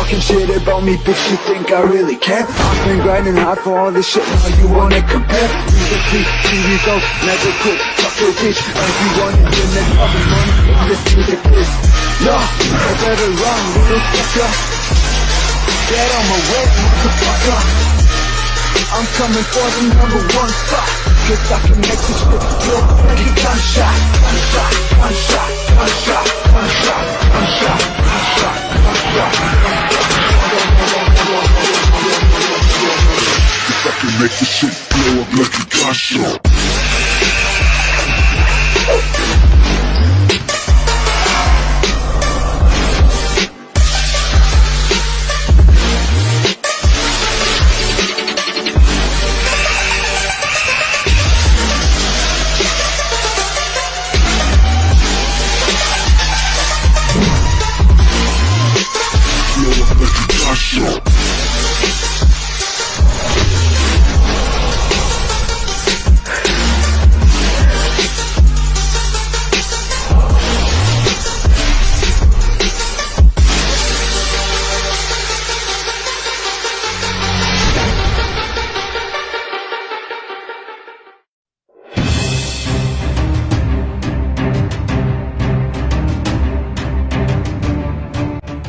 talking shit about me, bitch, you think I really care? I've been grinding hard for all this shit, now you wanna compare? Music, see results, never quit, fuck your bitch. If you wanna hear next other money, this music is. No, I better run, little fucker. Get on my way, motherfucker. I'm coming for the #1 spot. Cause I can make this shit feel like a gunshot. Gunshot, gunshot, gunshot, gunshot, gunshot, gunshot, gunshot. Cause I can make this shit blow up like a gunshot.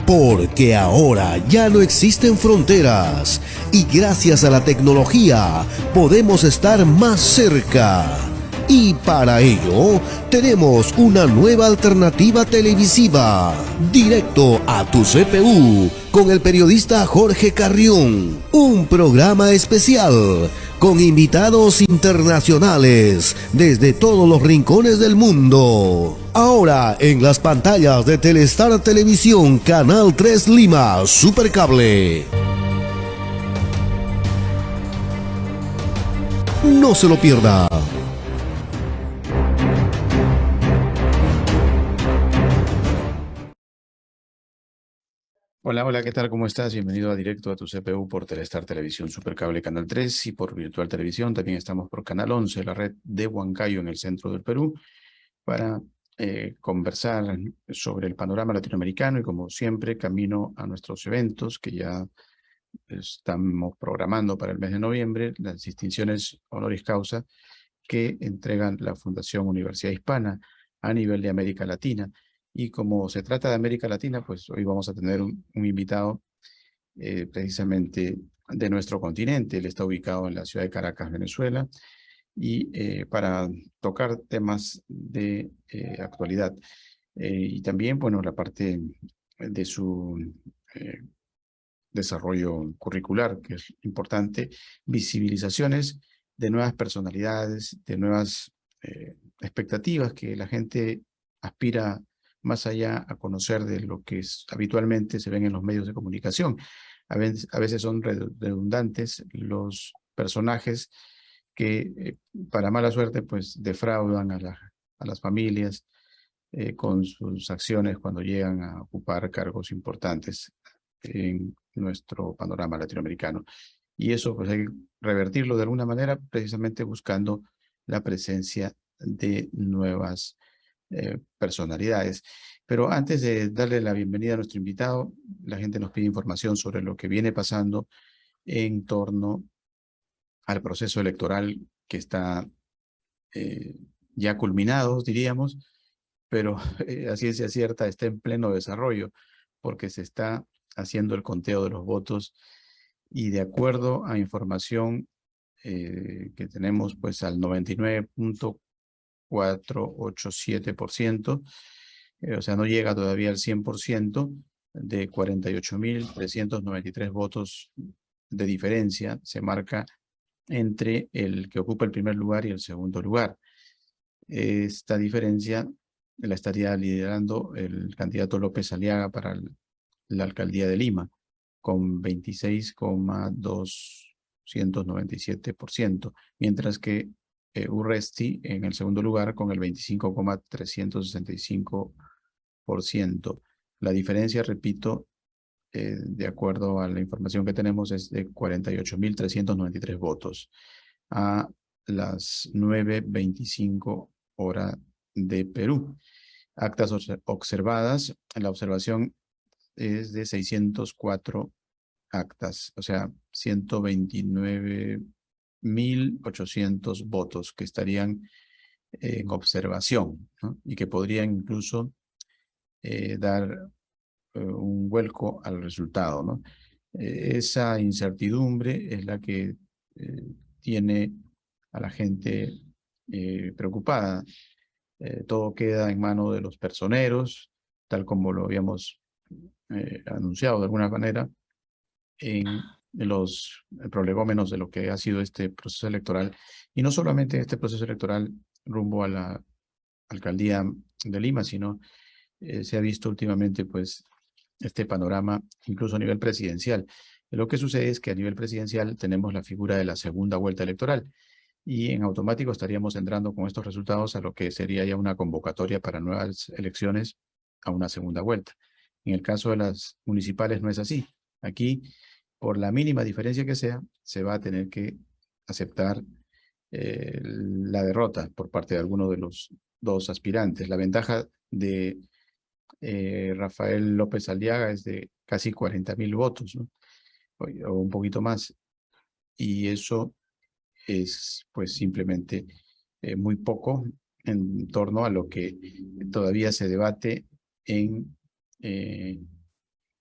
Porque ahora ya no existen fronteras y gracias a la tecnología podemos estar más cerca. Y para ello tenemos una nueva alternativa televisiva, Directo a tu CPU, con el periodista Jorge Carrión. Un programa especial con invitados internacionales desde todos los rincones del mundo. Ahora en las pantallas de Telestar Televisión, Canal 3 Lima, Supercable. No se lo pierda. Hola, hola, ¿qué tal? ¿Cómo estás? Bienvenido a Directo a tu CPU por Telestar Televisión Supercable Canal 3 y por Virtual Televisión. También estamos por Canal 11, la red de Huancayo en el centro del Perú, para conversar sobre el panorama latinoamericano y, como siempre, camino a nuestros eventos que ya estamos programando para el mes de noviembre, las distinciones honoris causa que entregan la Fundación Universidad Hispana a nivel de América Latina. Y como se trata de América Latina, pues hoy vamos a tener un invitado precisamente de nuestro continente. Él está ubicado en la ciudad de Caracas, Venezuela, y para tocar temas de actualidad. Y también, bueno, la parte de su desarrollo curricular, que es importante, visibilizaciones de nuevas personalidades, de nuevas expectativas que la gente aspira más allá a conocer de lo que habitualmente se ven en los medios de comunicación. A veces son redundantes los personajes que, para mala suerte, pues defraudan a las familias con sus acciones cuando llegan a ocupar cargos importantes en nuestro panorama latinoamericano. Y eso pues hay que revertirlo de alguna manera, precisamente buscando la presencia de nuevas personalidades. Pero antes de darle la bienvenida a nuestro invitado, la gente nos pide información sobre lo que viene pasando en torno al proceso electoral que está ya culminado, diríamos, pero a ciencia cierta está en pleno desarrollo, porque se está haciendo el conteo de los votos y, de acuerdo a información que tenemos, pues al 99.487%, o sea, no llega todavía al 100%, de 48.393 votos de diferencia se marca entre el que ocupa el primer lugar y el segundo lugar. Esta diferencia la estaría liderando el candidato López Aliaga para la alcaldía de Lima, con 26,297%, mientras que Urresti en el segundo lugar con el 25,365%. La diferencia, repito, de acuerdo a la información que tenemos, es de 48.393 votos a las 9:25 hora de Perú. Actas observadas. La observación es de 604 actas, o sea, 129.800 votos que estarían en observación, ¿no? Y que podrían incluso dar un vuelco al resultado, ¿no? Esa incertidumbre es la que tiene a la gente preocupada. Todo queda en manos de los personeros, tal como lo habíamos anunciado de alguna manera, en los prolegómenos de lo que ha sido este proceso electoral, y no solamente este proceso electoral rumbo a la alcaldía de Lima, sino se ha visto últimamente pues este panorama incluso a nivel presidencial. Lo que sucede es que a nivel presidencial tenemos la figura de la segunda vuelta electoral y en automático estaríamos entrando con estos resultados a lo que sería ya una convocatoria para nuevas elecciones a una segunda vuelta. En el caso de las municipales no es así. Aquí, por la mínima diferencia que sea, se va a tener que aceptar la derrota por parte de alguno de los dos aspirantes. La ventaja de Rafael López Aliaga es de casi 40.000 votos, ¿no? O un poquito más. Y eso es pues simplemente muy poco en torno a lo que todavía se debate en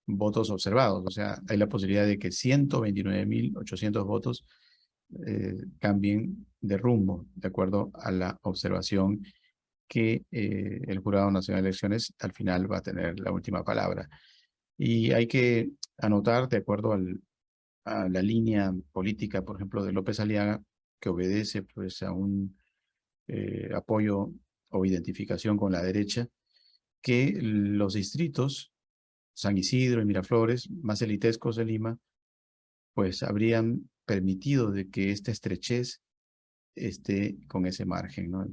votos observados. O sea, hay la posibilidad de que 129.800 votos cambien de rumbo, de acuerdo a la observación que el Jurado Nacional de Elecciones al final va a tener la última palabra. Y hay que anotar, de acuerdo a la línea política, por ejemplo, de López Aliaga, que obedece pues a un apoyo o identificación con la derecha, que los distritos San Isidro y Miraflores, más elitescos de Lima, pues habrían permitido de que esta estrechez esté con ese margen, ¿no?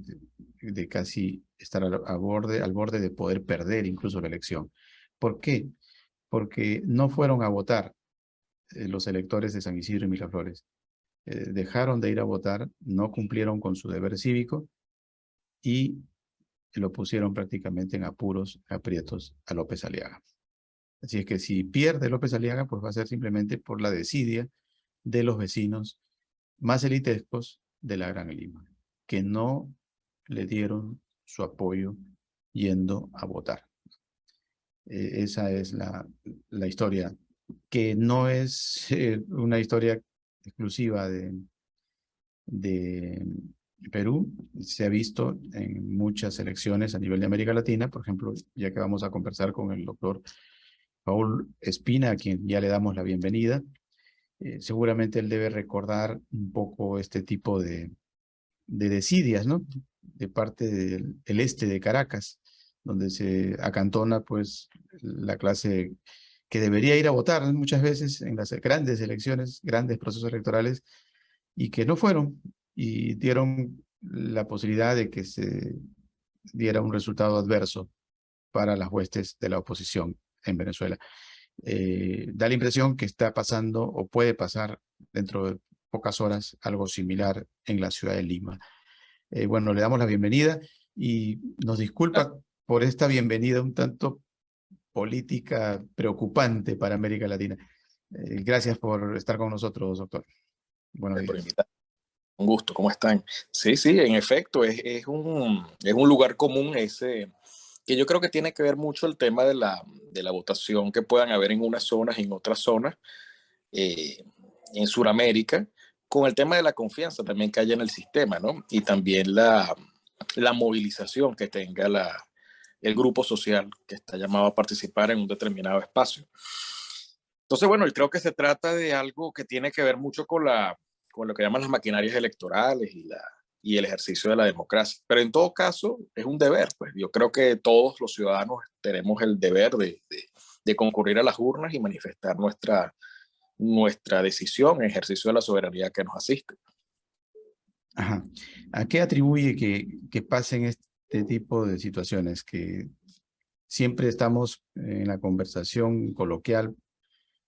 De casi estar al borde de poder perder incluso la elección. ¿Por qué? Porque no fueron a votar los electores de San Isidro y Miraflores. Dejaron de ir a votar, no cumplieron con su deber cívico y lo pusieron prácticamente en apuros, aprietos a López Aliaga. Así es que si pierde López Aliaga, pues va a ser simplemente por la desidia de los vecinos más elitescos de la Gran Lima, que no le dieron su apoyo yendo a votar. Esa es la historia, que no es una historia exclusiva de Perú. Se ha visto en muchas elecciones a nivel de América Latina. Por ejemplo, ya que vamos a conversar con el doctor Paul Espina, a quien ya le damos la bienvenida, seguramente él debe recordar un poco este tipo de desidias, ¿no? De parte del este de Caracas, donde se acantona pues la clase que debería ir a votar, ¿no?, muchas veces en las grandes elecciones, grandes procesos electorales, y que no fueron, y dieron la posibilidad de que se diera un resultado adverso para las huestes de la oposición en Venezuela. Da la impresión que está pasando o puede pasar dentro de pocas horas algo similar en la ciudad de Lima. Bueno, le damos la bienvenida y nos disculpa por esta bienvenida un tanto política preocupante para América Latina. Gracias por estar con nosotros, doctor. Buenos Por días. invitar. Un gusto, ¿cómo están? Sí, sí, en efecto, es un lugar común ese, que yo creo que tiene que ver mucho el tema de la votación que puedan haber en unas zonas y en otras zonas, eh, en Sudamérica, con el tema de la confianza también que haya en el sistema, ¿no? Y también la movilización que tenga el grupo social que está llamado a participar en un determinado espacio. Entonces, bueno, yo creo que se trata de algo que tiene que ver mucho con lo que llaman las maquinarias electorales y el ejercicio de la democracia. Pero en todo caso, es un deber. Pues yo creo que todos los ciudadanos tenemos el deber de concurrir a las urnas y manifestar nuestra decisión en ejercicio de la soberanía que nos asiste. Ajá. ¿A qué atribuye que pasen este tipo de situaciones? Que siempre estamos en la conversación coloquial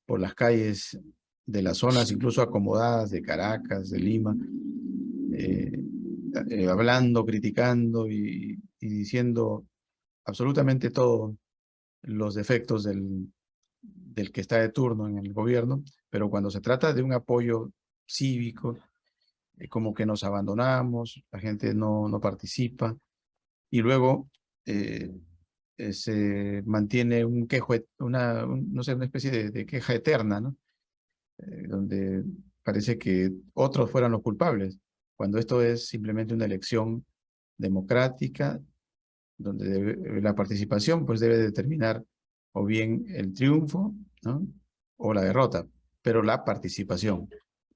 por las calles de las zonas incluso acomodadas de Caracas, de Lima, hablando, criticando y diciendo absolutamente todos los defectos del del que está de turno en el gobierno, pero cuando se trata de un apoyo cívico, como que nos abandonamos, la gente no participa, y luego se mantiene un quejo, no sé, una especie de queja eterna, ¿no? Donde parece que otros fueran los culpables, cuando esto es simplemente una elección democrática, donde la participación pues debe determinar o bien el triunfo, ¿no? O la derrota, pero la participación,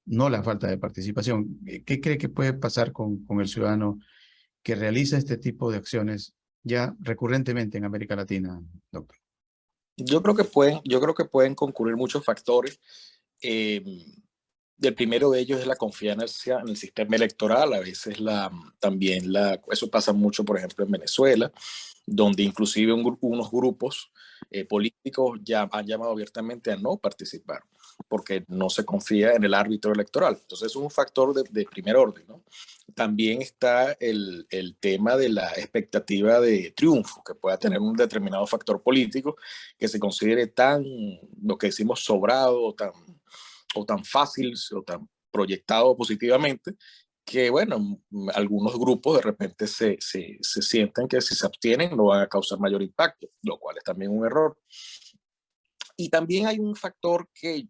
no la falta de participación. ¿Qué cree que puede pasar con el ciudadano que realiza este tipo de acciones ya recurrentemente en América Latina, doctor? Yo creo que pueden concurrir muchos factores. Eh, el primero de ellos es la confianza en el sistema electoral. A veces eso pasa mucho, por ejemplo, en Venezuela, donde inclusive unos grupos políticos ya han llamado abiertamente a no participar porque no se confía en el árbitro electoral. Entonces es un factor de primer orden, ¿no? También está el tema de la expectativa de triunfo que pueda tener un determinado factor político que se considere tan, lo que decimos, sobrado o tan fácil o tan proyectado positivamente, que bueno, algunos grupos de repente se sienten que si se abstienen no van a causar mayor impacto, lo cual es también un error. Y también hay un factor que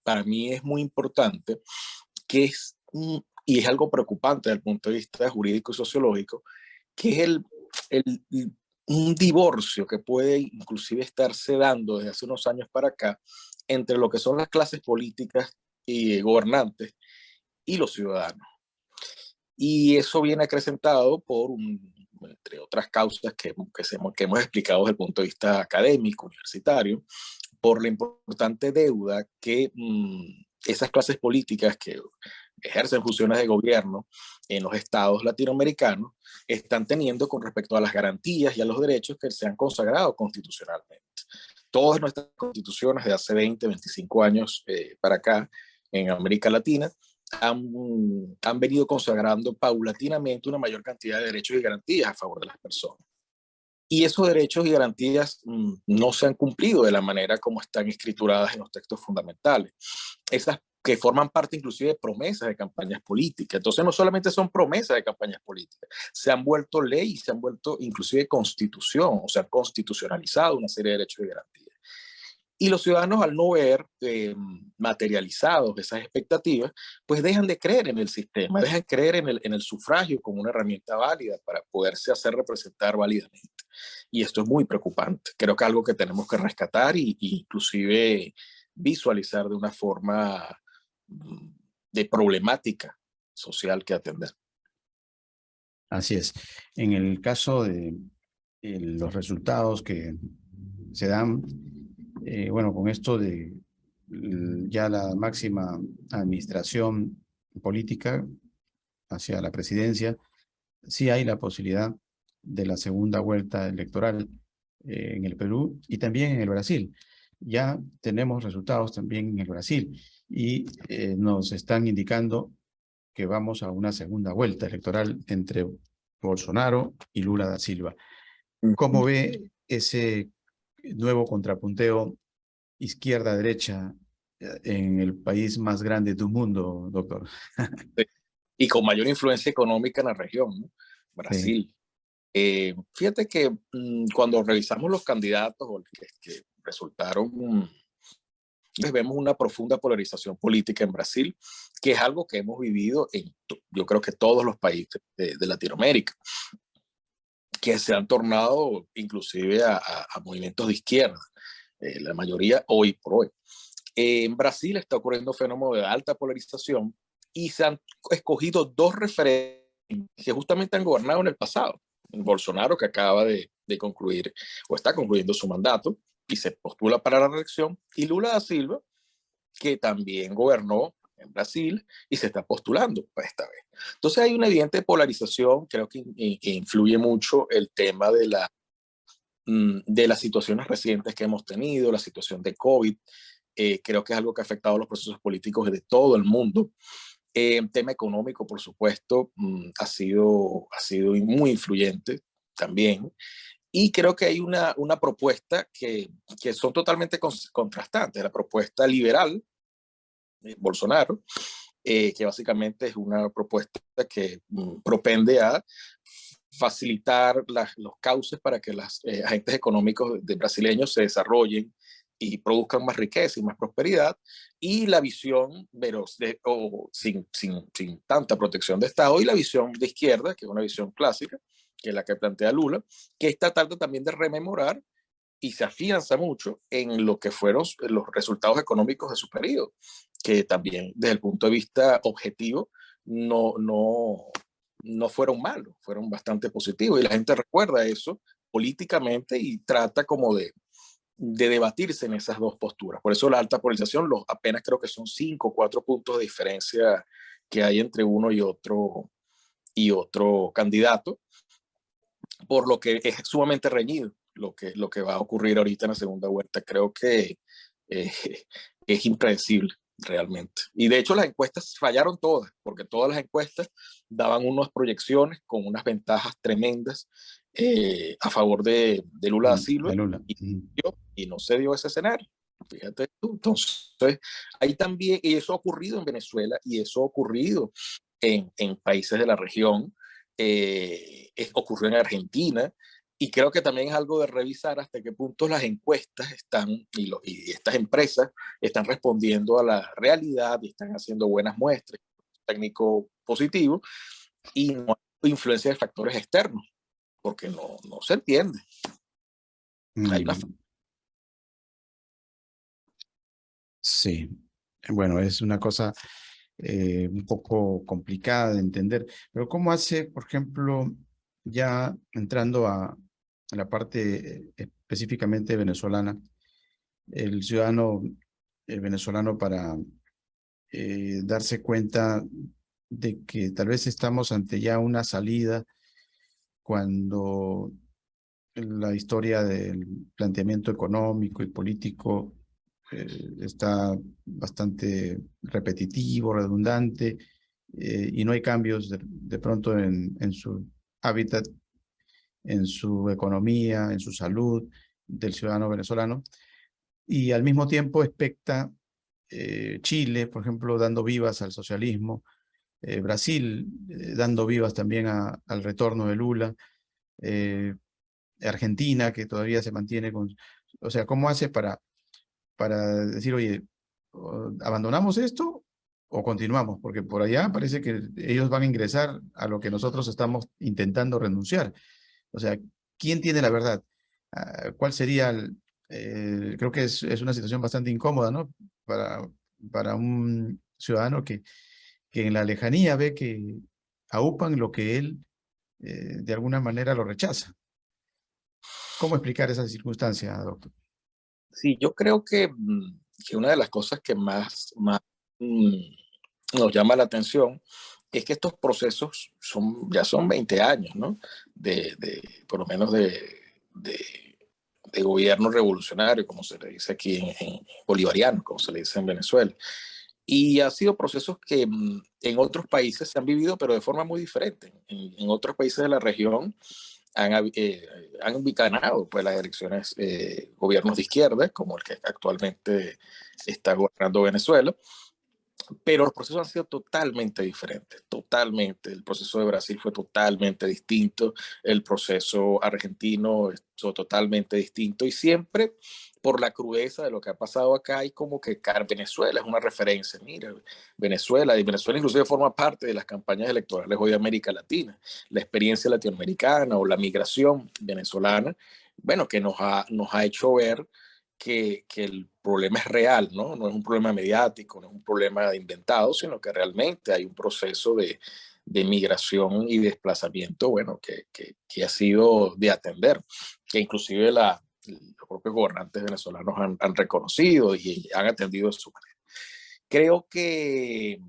para mí es muy importante, que es, y es algo preocupante desde el punto de vista jurídico y sociológico, que es un divorcio que puede inclusive estarse dando desde hace unos años para acá entre lo que son las clases políticas y gobernantes y los ciudadanos. Y eso viene acrecentado entre otras causas que hemos explicado desde el punto de vista académico, universitario, por la importante deuda que esas clases políticas que ejercen funciones de gobierno en los estados latinoamericanos están teniendo con respecto a las garantías y a los derechos que se han consagrado constitucionalmente. Todas nuestras constituciones de hace 20, 25 años para acá en América Latina han venido consagrando paulatinamente una mayor cantidad de derechos y garantías a favor de las personas. Y esos derechos y garantías no se han cumplido de la manera como están escrituradas en los textos fundamentales. Esas que forman parte inclusive de promesas de campañas políticas. Entonces no solamente son promesas de campañas políticas, se han vuelto ley, se han vuelto inclusive constitución, o sea, han constitucionalizado una serie de derechos y garantías. Y los ciudadanos, al no ver materializados esas expectativas, pues dejan de creer en el sistema, dejan de creer en el sufragio como una herramienta válida para poderse hacer representar válidamente. Y esto es muy preocupante. Creo que es algo que tenemos que rescatar y inclusive visualizar de una forma de problemática social que atender. Así es. En el caso de los resultados que se dan, bueno, con esto de ya la máxima administración política hacia la presidencia, sí hay la posibilidad de la segunda vuelta electoral en el Perú y también en el Brasil. Ya tenemos resultados también en el Brasil y nos están indicando que vamos a una segunda vuelta electoral entre Bolsonaro y Lula da Silva. ¿Cómo ve ese nuevo contrapunteo izquierda-derecha en el país más grande del mundo, doctor? Y con mayor influencia económica en la región, ¿no? Brasil. Sí. Fíjate que cuando revisamos los candidatos o que resultaron, vemos una profunda polarización política en Brasil, que es algo que hemos vivido yo creo que todos los países de Latinoamérica, que se han tornado inclusive a movimientos de izquierda, la mayoría hoy por hoy. En Brasil está ocurriendo un fenómeno de alta polarización y se han escogido dos referentes que justamente han gobernado en el pasado. Bolsonaro, que acaba de concluir o está concluyendo su mandato y se postula para la reelección, y Lula da Silva, que también gobernó en Brasil y se está postulando para esta vez. Entonces hay una evidente polarización, creo que influye mucho el tema de las situaciones recientes que hemos tenido, la situación de COVID, creo que es algo que ha afectado los procesos políticos de todo el mundo. El tema económico, por supuesto, ha sido muy influyente también. Y creo que hay una propuesta que son totalmente contrastantes. La propuesta liberal, Bolsonaro, que básicamente es una propuesta que propende a facilitar los cauces para que los agentes económicos brasileños se desarrollen y produzcan más riqueza y más prosperidad, y la visión sin tanta protección de Estado, y la visión de izquierda, que es una visión clásica, que es la que plantea Lula, que está tratando también de rememorar y se afianza mucho en lo que fueron los resultados económicos de su periodo, que también desde el punto de vista objetivo no fueron malos, fueron bastante positivos, y la gente recuerda eso políticamente y trata como de debatirse en esas dos posturas. Por eso la alta polarización, apenas creo que son 5 o 4 puntos de diferencia que hay entre uno y otro candidato, por lo que es sumamente reñido lo que va a ocurrir ahorita en la segunda vuelta. Creo que eh, es impredecible realmente. Y de hecho las encuestas fallaron todas, porque todas las encuestas daban unas proyecciones con unas ventajas tremendas a favor de Lula da Silva, De Lula. y no se dio ese escenario. Fíjate tú. Entonces, ahí también, y eso ha ocurrido en Venezuela, y eso ha ocurrido en países de la región, ocurrió en Argentina, y creo que también es algo de revisar hasta qué punto las encuestas están, y estas empresas están respondiendo a la realidad y están haciendo buenas muestras, técnico positivo, y no hay influencia de factores externos, porque no se entiende. Hay una... Sí, bueno, es una cosa un poco complicada de entender, pero ¿cómo hace, por ejemplo, ya entrando a la parte específicamente venezolana, el ciudadano venezolano para darse cuenta de que tal vez estamos ante ya una salida cuando la historia del planteamiento económico y político está bastante repetitivo, redundante, y no hay cambios de pronto en su hábitat, en su economía, en su salud del ciudadano venezolano? Y al mismo tiempo expecta Chile, por ejemplo, dando vivas al socialismo, Brasil dando vivas también al retorno de Lula, Argentina, que todavía se mantiene con... O sea, ¿cómo hace para decir, oye, ¿abandonamos esto o continuamos? Porque por allá parece que ellos van a ingresar a lo que nosotros estamos intentando renunciar. O sea, ¿quién tiene la verdad? ¿Cuál sería creo que es una situación bastante incómoda, ¿no? Para un ciudadano que en la lejanía ve que aupan lo que él de alguna manera lo rechaza. ¿Cómo explicar esa circunstancia, doctor? Sí, yo creo que una de las cosas que más nos llama la atención es que estos procesos ya son 20 años, ¿no? Por lo menos de gobierno revolucionario, como se le dice aquí en bolivariano, como se le dice en Venezuela. Y ha sido procesos que en otros países se han vivido, pero de forma muy diferente. En otros países de la región han ganado pues, las elecciones gobiernos de izquierda, como el que actualmente está gobernando Venezuela, pero los procesos han sido totalmente diferentes, totalmente. El proceso de Brasil fue totalmente distinto, el proceso argentino fue totalmente distinto, y siempre por la crudeza de lo que ha pasado acá, hay como que Venezuela es una referencia. Mira, Venezuela inclusive forma parte de las campañas electorales hoy de América Latina. La experiencia latinoamericana o la migración venezolana, bueno, que nos ha hecho ver que el problema es real, ¿no? No es un problema mediático, no es un problema inventado, sino que realmente hay un proceso de migración y desplazamiento, bueno, que ha sido de atender, que inclusive los propios gobernantes venezolanos han reconocido y han atendido de su manera. Creo que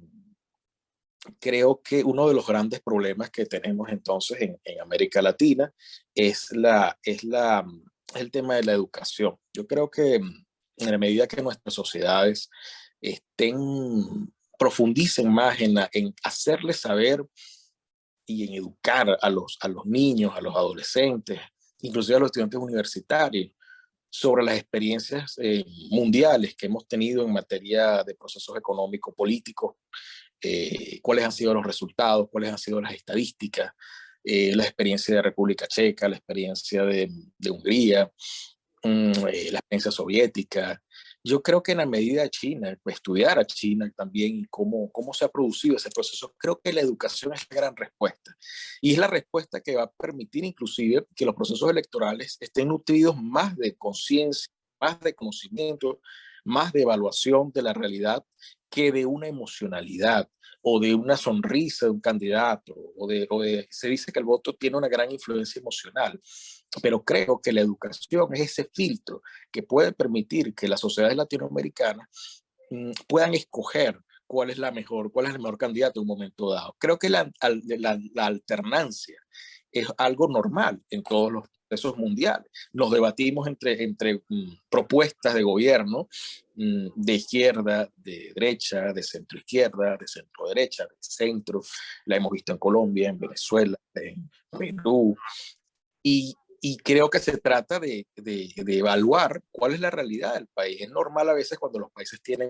uno de los grandes problemas que tenemos entonces en América Latina es el tema de la educación. Yo creo que en la medida que nuestras sociedades profundicen más en hacerles saber y en educar a los niños, a los adolescentes, inclusive a los estudiantes universitarios, sobre las experiencias mundiales que hemos tenido en materia de procesos económicos, políticos, cuáles han sido los resultados, cuáles han sido las estadísticas, la experiencia de República Checa, la experiencia de Hungría, la experiencia soviética. Yo creo que en la medida de China, pues, estudiar a China también y cómo se ha producido ese proceso, creo que la educación es la gran respuesta. Y es la respuesta que va a permitir inclusive que los procesos electorales estén nutridos más de conciencia, más de conocimiento, más de evaluación de la realidad que de una emocionalidad o de una sonrisa de un candidato, se dice que el voto tiene una gran influencia emocional, pero creo que la educación es ese filtro que puede permitir que las sociedades latinoamericanas puedan escoger cuál es el mejor candidato en un momento dado. Creo que la alternancia es algo normal en todos los procesos mundiales. Nos debatimos entre propuestas de gobierno de izquierda, de derecha, de centro izquierda, de centro derecha, de centro. La hemos visto en Colombia, en Venezuela, en Perú. Y creo que se trata de evaluar cuál es la realidad del país. Es normal a veces cuando los países tienen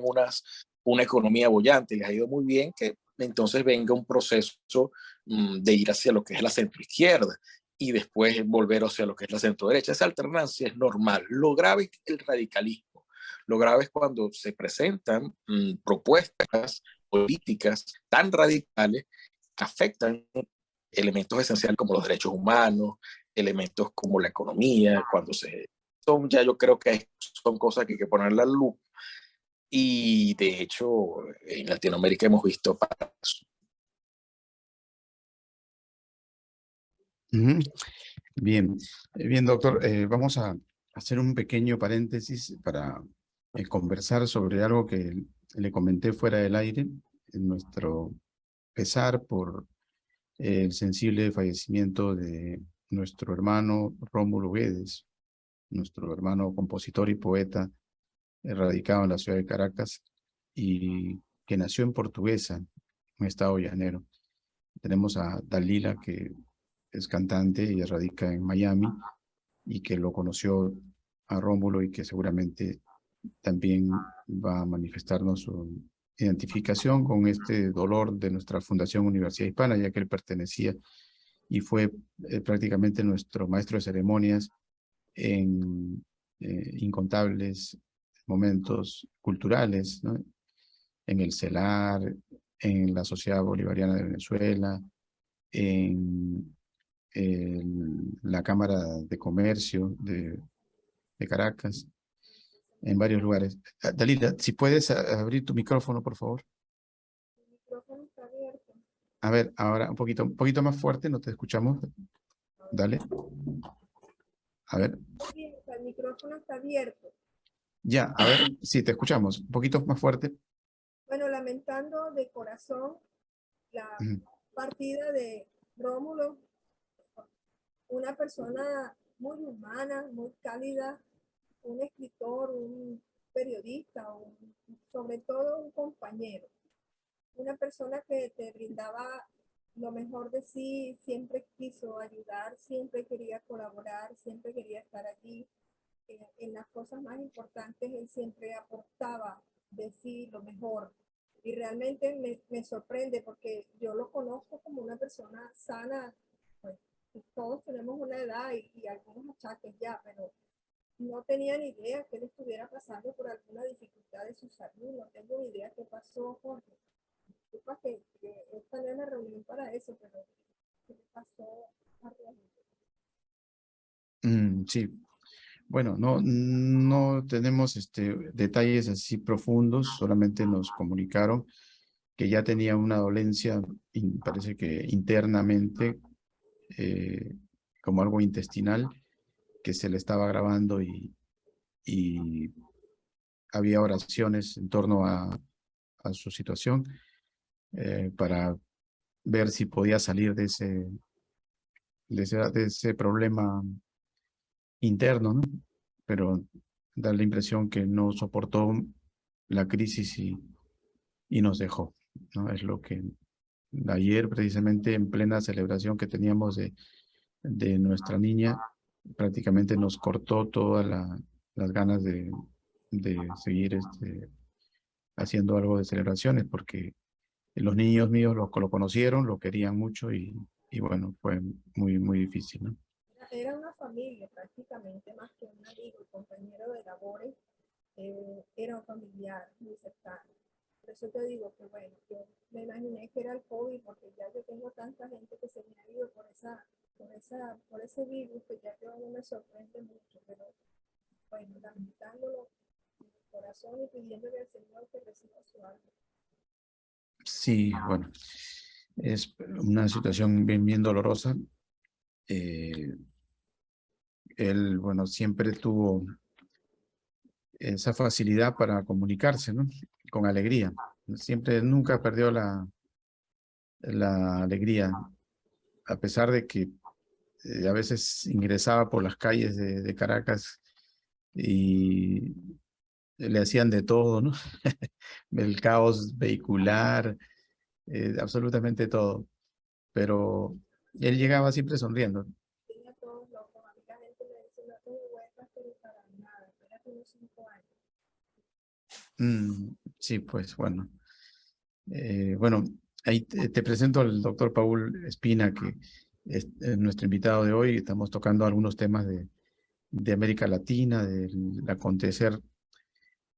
una economía bollante y les ha ido muy bien, que entonces venga un proceso de ir hacia lo que es la centroizquierda y después volver hacia lo que es la centroderecha. Esa alternancia es normal. Lo grave es el radicalismo. Lo grave es cuando se presentan propuestas políticas tan radicales que afectan elementos esenciales como los derechos humanos, elementos como la economía, ya yo creo que son cosas que hay que ponerle al luz. Y de hecho, en Latinoamérica hemos visto pasos. Bien, bien, doctor. Vamos a hacer un pequeño paréntesis para conversar sobre algo que le comenté fuera del aire, en nuestro pesar por el sensible fallecimiento de nuestro hermano Rómulo Guedes, nuestro hermano compositor y poeta, radicado en la ciudad de Caracas y que nació en Portuguesa, un estado llanero. Tenemos a Dalila, que es cantante y radica en Miami, y que lo conoció a Rómulo y que seguramente también va a manifestarnos su identificación con este dolor de nuestra Fundación Universidad Hispana, ya que él pertenecía y fue prácticamente nuestro maestro de ceremonias en incontables momentos culturales, ¿no? En el CELAR, en la Sociedad Bolivariana de Venezuela, en la Cámara de Comercio de Caracas, en varios lugares. Dalila, si puedes abrir tu micrófono, por favor. El micrófono está abierto. A ver, ahora un poquito más fuerte, no te escuchamos. Dale. A ver. El micrófono está abierto. Ya, a ver, sí, te escuchamos. Un poquito más fuerte. Bueno, lamentando de corazón la partida de Rómulo, una persona muy humana, muy cálida, un escritor, un periodista, sobre todo un compañero, una persona que te brindaba lo mejor de sí, siempre quiso ayudar, siempre quería colaborar, siempre quería estar allí. En las cosas más importantes él siempre aportaba de sí lo mejor. Y realmente me sorprende porque yo lo conozco como una persona sana, pues todos tenemos una edad y algunos achaques ya, pero no tenía ni idea que él estuviera pasando por alguna dificultad de su salud, no tengo ni idea qué pasó, Jorge. Disculpa que esta no es la reunión para eso, pero ¿qué le pasó a Rómulo? Sí. Bueno, no tenemos detalles así profundos, solamente nos comunicaron que ya tenía una dolencia, parece que internamente, como algo intestinal, que se le estaba agravando y había oraciones en torno a su situación para ver si podía salir de ese problema interno, ¿no? Pero da la impresión que no soportó la crisis y nos dejó, ¿no? Es lo que ayer, precisamente en plena celebración que teníamos de nuestra niña, prácticamente nos cortó todas las ganas de seguir haciendo algo de celebraciones, porque los niños míos lo conocieron, lo querían mucho y bueno, fue muy, muy difícil, ¿no? Era una familia prácticamente, más que un amigo y compañero de labores, era un familiar muy cercano. Por eso te digo que bueno, yo me imaginé que era el COVID, porque ya yo tengo tanta gente que se me ha ido por ese virus, que ya yo no me sorprende mucho, pero bueno, lamentándolo en el corazón y pidiéndole al Señor que reciba su alma. Sí, bueno, es una situación bien, bien dolorosa. Él, bueno, siempre tuvo esa facilidad para comunicarse, ¿no? Con alegría. Siempre, nunca perdió la alegría, a pesar de que a veces ingresaba por las calles de Caracas y le hacían de todo, ¿no? El caos vehicular, absolutamente todo. Pero él llegaba siempre sonriendo. Tenía todos locos, a mí la gente me dice, no tengo huertas, pero para nada, era como 5 años. Sí, pues bueno. Bueno, ahí te presento al doctor Paul Espina, que es nuestro invitado de hoy. Estamos tocando algunos temas de América Latina, del acontecer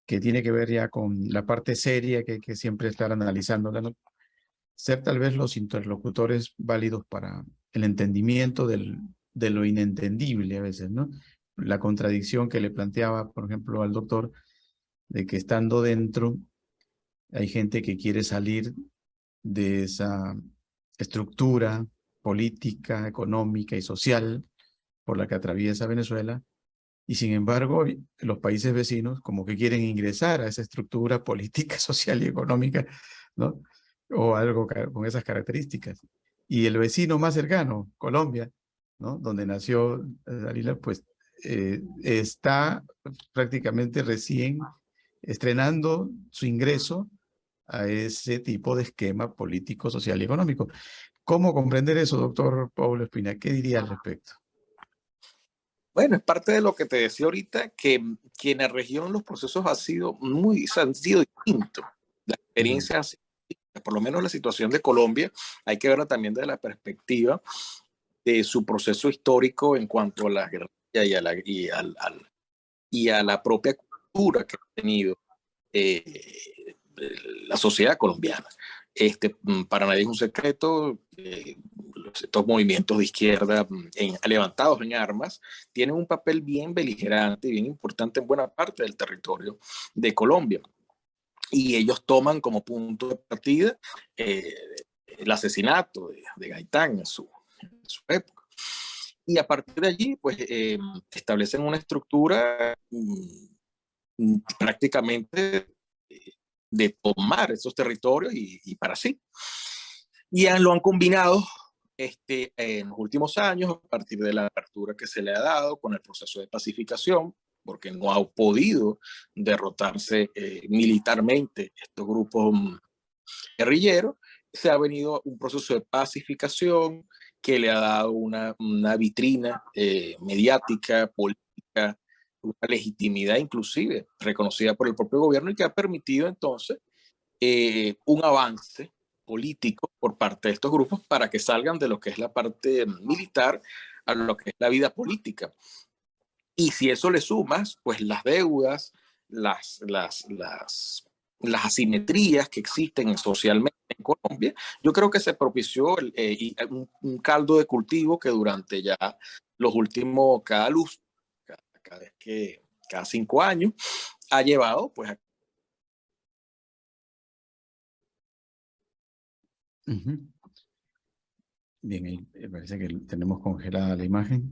que tiene que ver ya con la parte seria que hay que siempre estar analizando, ¿no? Ser tal vez los interlocutores válidos para el entendimiento de lo inentendible a veces, ¿no? La contradicción que le planteaba, por ejemplo, al doctor, de que estando dentro hay gente que quiere salir de esa estructura política, económica y social por la que atraviesa Venezuela, y sin embargo los países vecinos como que quieren ingresar a esa estructura política, social y económica, ¿no? O algo con esas características. Y el vecino más cercano, Colombia, ¿no? Donde nació Dalila, pues está prácticamente recién estrenando su ingreso a ese tipo de esquema político, social y económico. ¿Cómo comprender eso, doctor Pablo Espina? ¿Qué diría al respecto? Bueno, es parte de lo que te decía ahorita, que en la región los procesos han sido distintos. La experiencia ha sido distinta. Por lo menos la situación de Colombia, hay que verla también desde la perspectiva de su proceso histórico en cuanto a la guerrilla y a la propia cultura que ha tenido la sociedad colombiana. Para nadie es un secreto, estos movimientos de izquierda levantados en armas tienen un papel bien beligerante y bien importante en buena parte del territorio de Colombia. Y ellos toman como punto de partida el asesinato de Gaitán en su época. Y a partir de allí, pues establecen una estructura prácticamente de tomar esos territorios y para sí. Y lo han combinado en los últimos años, a partir de la apertura que se le ha dado con el proceso de pacificación, porque no ha podido derrotarse militarmente estos grupos guerrilleros, se ha venido un proceso de pacificación que le ha dado una vitrina mediática, política, una legitimidad inclusive reconocida por el propio gobierno y que ha permitido entonces un avance político por parte de estos grupos para que salgan de lo que es la parte militar a lo que es la vida política. Y si eso le sumas, pues las deudas, las asimetrías que existen socialmente en Colombia, yo creo que se propició un caldo de cultivo que durante ya los últimos, cada 5 años, ha llevado pues a... Bien, ahí parece que tenemos congelada la imagen.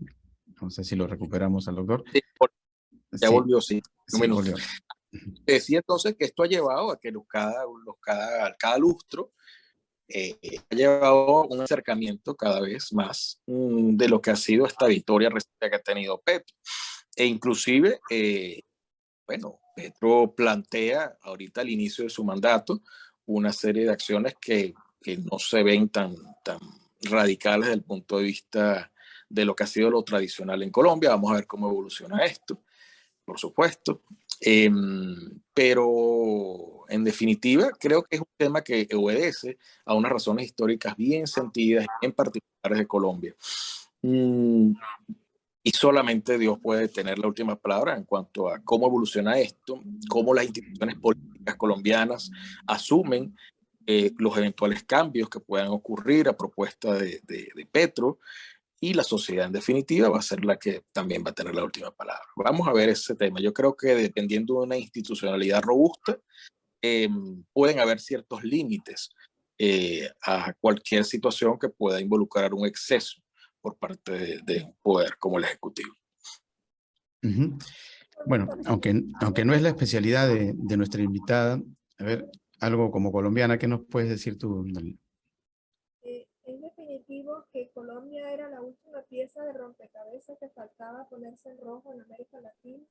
No sé si lo recuperamos al doctor. Ya Sí, volvió, sí. sí, volvió. Decía entonces que esto ha llevado a que cada lustro ha llevado a un acercamiento cada vez más de lo que ha sido esta victoria reciente que ha tenido Petro. E inclusive, bueno, Petro plantea ahorita al inicio de su mandato una serie de acciones que no se ven tan radicales desde el punto de vista de lo que ha sido lo tradicional en Colombia. Vamos a ver cómo evoluciona esto, por supuesto. Pero en definitiva, creo que es un tema que obedece a unas razones históricas bien sentidas, en particulares de Colombia. Y solamente Dios puede tener la última palabra en cuanto a cómo evoluciona esto, cómo las instituciones políticas colombianas asumen los eventuales cambios que puedan ocurrir a propuesta de Petro, y la sociedad en definitiva va a ser la que también va a tener la última palabra. Vamos a ver ese tema. Yo creo que dependiendo de una institucionalidad robusta, pueden haber ciertos límites a cualquier situación que pueda involucrar un exceso por parte de un poder como el Ejecutivo. Bueno, aunque no es la especialidad de nuestra invitada, a ver, algo como colombiana, ¿qué nos puedes decir tú, Dalila? Es definitivo que Colombia era la última pieza de rompecabezas que faltaba ponerse en rojo en América Latina.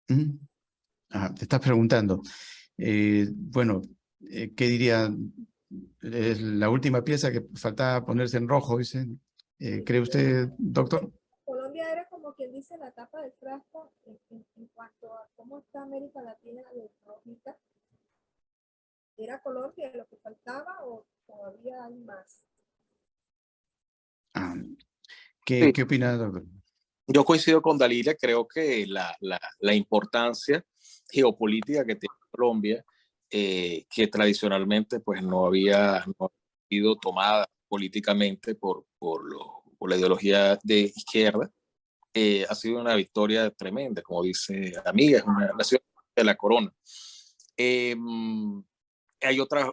Te estás preguntando. Bueno, ¿qué diría? Es la última pieza que faltaba ponerse en rojo, dice. ¿Cree usted, doctor? Colombia era como quien dice la tapa del frasco en cuanto a cómo está América Latina de rojita. ¿Era Colombia lo que faltaba o todavía hay más? ¿Qué opina, doctor? Yo coincido con Dalila, creo que la importancia geopolítica que tiene Colombia, que tradicionalmente pues no había sido tomada políticamente por la ideología de izquierda, ha sido una victoria tremenda, como dice amiga, es una nación de la corona. Hay otra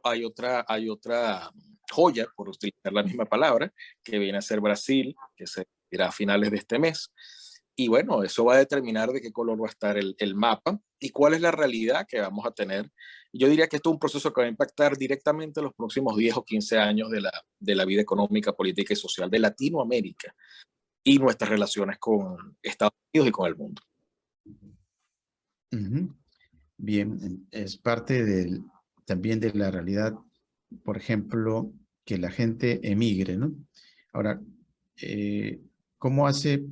joya, por utilizar la misma palabra, que viene a ser Brasil, que se irá a finales de este mes. Y bueno, eso va a determinar de qué color va a estar el mapa y cuál es la realidad que vamos a tener. Yo diría que esto es un proceso que va a impactar directamente los próximos 10 o 15 años de la vida económica, política y social de Latinoamérica y nuestras relaciones con Estados Unidos y con el mundo. Bien, es parte también de la realidad, por ejemplo, que la gente emigre, ¿no? Ahora, ¿cómo hace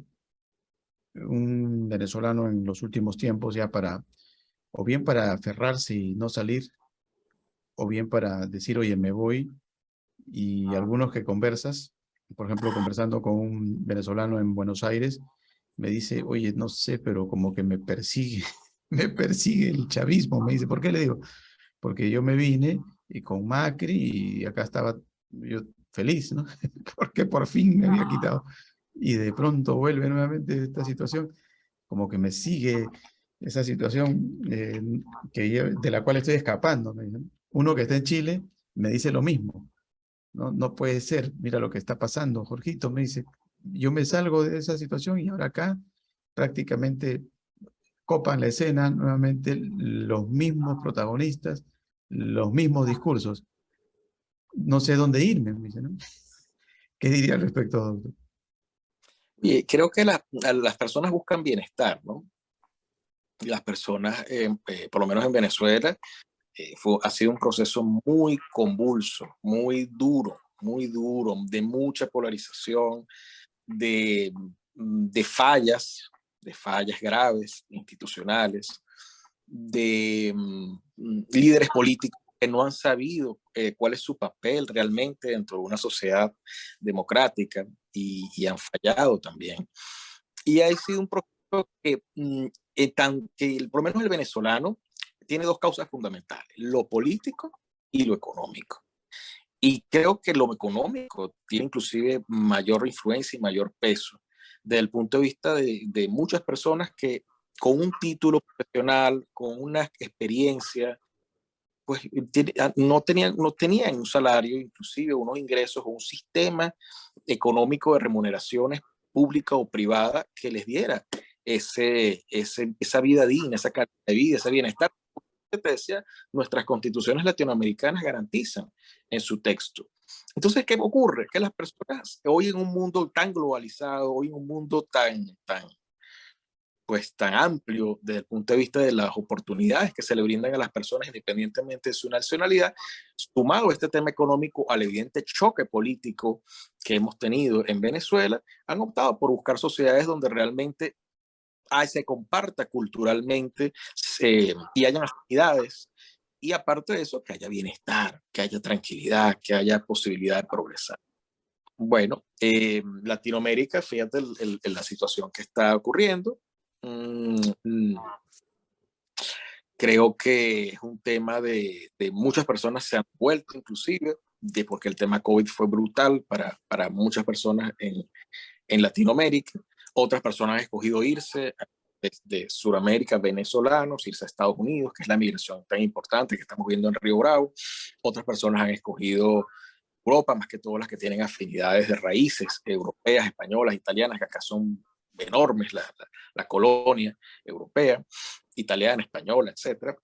un venezolano en los últimos tiempos ya o bien para aferrarse y no salir, o bien para decir, oye, me voy? Y algunos que conversas, por ejemplo, conversando con un venezolano en Buenos Aires, me dice, oye, no sé, pero como que me persigue, me persigue el chavismo. Me dice, ¿por qué? Le digo, porque yo me vine y con Macri y acá estaba yo feliz, ¿no? Porque por fin me había quitado. Y de pronto vuelve nuevamente esta situación, como que me sigue esa situación de la cual estoy escapando. Me dicen. Uno que está en Chile me dice lo mismo. No puede ser, mira lo que está pasando. Jorgito me dice, yo me salgo de esa situación y ahora acá prácticamente copan la escena nuevamente los mismos protagonistas, los mismos discursos. No sé dónde irme, me dice, ¿no? ¿Qué diría al respecto, doctor? Y creo que las personas buscan bienestar, ¿no? Y las personas, por lo menos en Venezuela, ha sido un proceso muy convulso, muy duro, de mucha polarización, de fallas graves, institucionales, de líderes políticos que no han sabido cuál es su papel realmente dentro de una sociedad democrática y han fallado también. Y ha sido un proceso que, por lo menos el venezolano, tiene dos causas fundamentales, lo político y lo económico. Y creo que lo económico tiene inclusive mayor influencia y mayor peso desde el punto de vista de muchas personas que con un título profesional, con una experiencia, pues no tenían un salario, inclusive unos ingresos o un sistema económico de remuneraciones pública o privada que les diera esa vida digna, esa calidad de vida, ese bienestar. Te decía, nuestras constituciones latinoamericanas garantizan en su texto. Entonces, ¿qué ocurre? Que las personas hoy en un mundo tan globalizado, hoy en un mundo tan pues tan amplio desde el punto de vista de las oportunidades que se le brindan a las personas independientemente de su nacionalidad, sumado este tema económico al evidente choque político que hemos tenido en Venezuela, han optado por buscar sociedades donde realmente se comparta culturalmente y hayan afinidades. Y aparte de eso, que haya bienestar, que haya tranquilidad, que haya posibilidad de progresar. Bueno, Latinoamérica, fíjate la situación que está ocurriendo. Creo que es un tema de muchas personas se han vuelto inclusive, porque el tema COVID fue brutal para muchas personas en Latinoamérica. Otras personas han escogido irse desde Sudamérica, venezolanos, irse a Estados Unidos, que es la migración tan importante que estamos viendo en Río Bravo. Otras personas han escogido Europa, más que todo las que tienen afinidades de raíces europeas, españolas, italianas, que acá son enormes, la colonia europea, italiana, española, etcétera.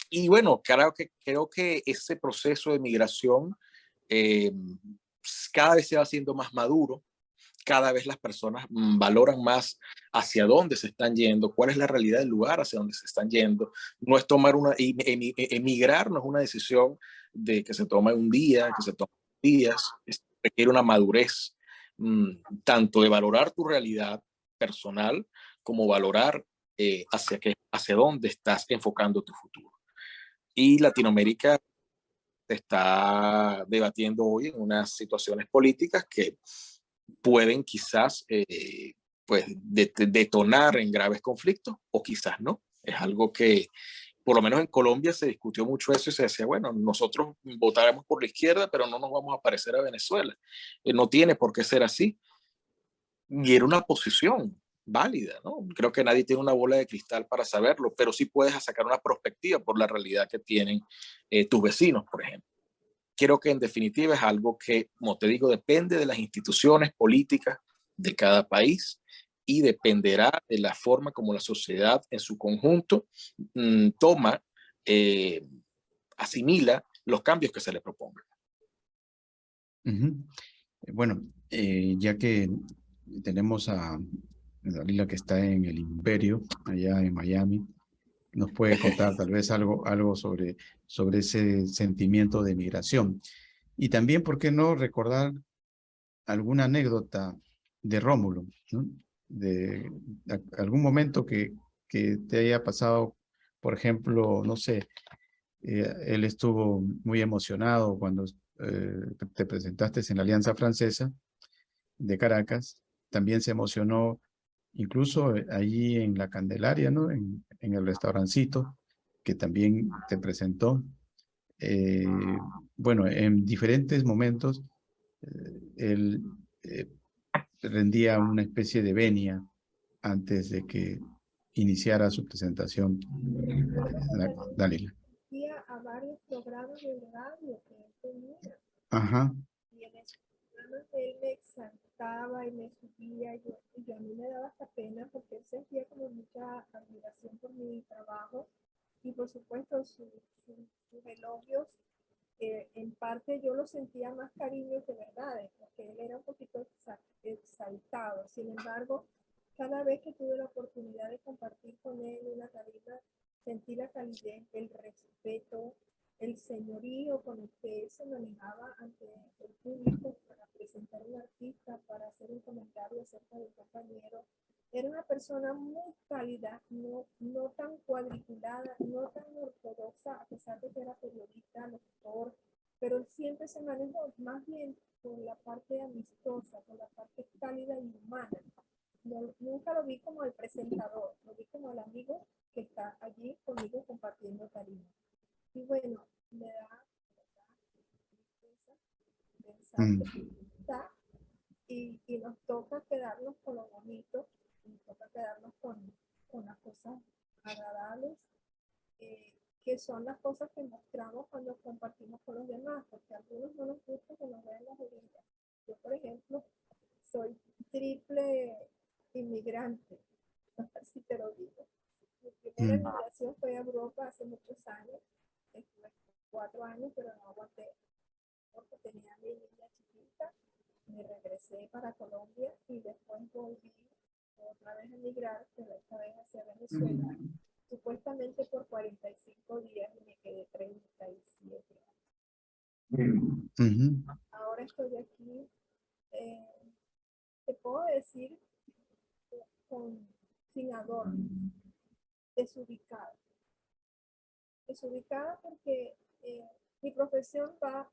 Y bueno, creo que ese proceso de migración eh, cada vez se va haciendo más maduro, cada vez las personas valoran más hacia dónde se están yendo, cuál es la realidad del lugar hacia dónde se están yendo. No es tomar emigrar no es una decisión de que se toma un día, que se toma días, requiere una madurez, tanto de valorar tu realidad personal como valorar hacia dónde estás enfocando tu futuro. Y Latinoamérica está debatiendo hoy en unas situaciones políticas que pueden quizás pues detonar en graves conflictos o quizás no. Es algo que por lo menos en Colombia se discutió mucho eso y se decía, bueno, nosotros votaremos por la izquierda, pero no nos vamos a parecer a Venezuela. No tiene por qué ser así. Y era una posición válida, ¿no? Creo que nadie tiene una bola de cristal para saberlo, pero sí puedes sacar una perspectiva por la realidad que tienen tus vecinos, por ejemplo. Creo que en definitiva es algo que, como te digo, depende de las instituciones políticas de cada país y dependerá de la forma como la sociedad en su conjunto toma, asimila los cambios que se le propongan. Bueno, ya que tenemos a Dalila que está en el Imperio, allá en Miami, nos puede contar tal vez algo sobre ese sentimiento de migración. Y también, ¿por qué no recordar alguna anécdota de Rómulo, ¿no? De algún momento que te haya pasado, por ejemplo, no sé, él estuvo muy emocionado cuando te presentaste en la Alianza Francesa de Caracas, también se emocionó incluso allí en la Candelaria, ¿no? En el restaurancito que también te presentó. Eh, bueno, en diferentes momentos él rendía una especie de venia antes de que iniciara su presentación. Dalila. A varios programas de radio que él tenía. Ajá. Y en esos programas él me exaltaba y me subía. Y a mí me daba hasta pena porque él sentía como mucha admiración por mi trabajo. Y por supuesto sus elogios, en parte yo lo sentía más cariño que verdades, porque él era un poquito exaltado. Sin embargo, cada vez que tuve la oportunidad de compartir con él una tarima, sentí la calidez, el respeto, el señorío con el que él se manejaba ante el público para presentar a un artista, para hacer un comentario acerca del compañero. Era una persona muy cálida, no tan cuadriculada, no tan ortodoxa, a pesar de que era periodista, locutor, pero él siempre se manejó más bien por la parte amistosa, por la parte cálida y humana. Nunca lo vi como el presentador, lo vi como el amigo que está allí conmigo compartiendo cariño. Y bueno, me da tristeza pensar que está y nos toca quedarnos con lo bonito, nos toca quedarnos con las cosas agradables, que son las cosas que mostramos cuando compartimos con los demás, porque a algunos no nos gusta que nos vean las orillas. Yo, por ejemplo, soy triple inmigrante, así te lo digo. Mi primera migración fue a Europa hace muchos años, estuve 4 años, pero no aguanté porque tenía mi niña chiquita. Me regresé para Colombia y después volví otra vez emigrar, pero esta vez hacia Venezuela, supuestamente por 45 días y me quedé 37. Ahora estoy aquí, te puedo decir sin adornos, desubicada. Desubicada porque mi profesión va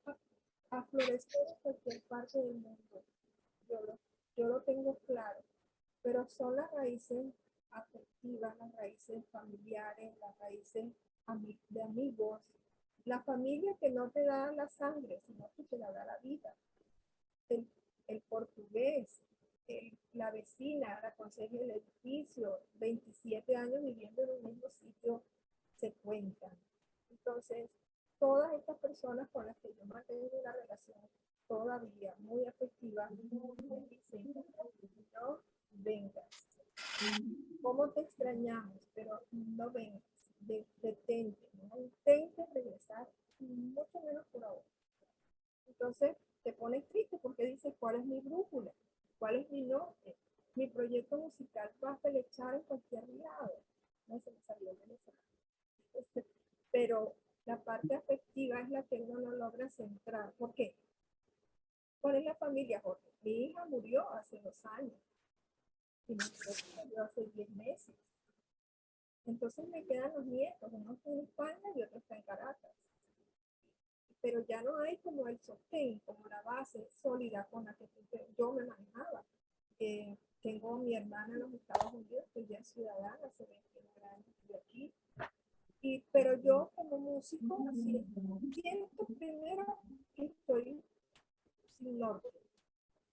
a florecer en cualquier parte del mundo. Yo lo tengo claro, pero son las raíces afectivas, las raíces familiares, las raíces de amigos, la familia que no te da la sangre, sino que te la da la vida. El portugués, la vecina, la conserje del edificio, 27 años viviendo en el mismo sitio, se cuentan. Entonces, todas estas personas con las que yo mantengo una relación todavía muy afectiva, me dicen, no vengas. ¿Cómo te extrañamos? Pero no vengas, detente, no intentes regresar, mucho menos por ahora. Entonces, te pones triste porque dices, ¿cuál es mi brújula? ¿Cuál es mi norte? Mi proyecto musical va a pelechar en cualquier lado. No se me salió venezolano. Pero la parte afectiva es la que uno no logra centrar. ¿Por qué? ¿Cuál es la familia, Jorge? Mi hija murió hace 2 años. Y mi esposo murió hace 10 meses. Entonces me quedan los nietos, uno está en España y otro está en Caracas. Pero ya no hay como el sostén, como la base sólida con la que yo me manejaba. Tengo mi hermana en los Estados Unidos, que ya es ciudadana, hace 29 años de aquí. Pero yo como músico siento primero que estoy sin norte,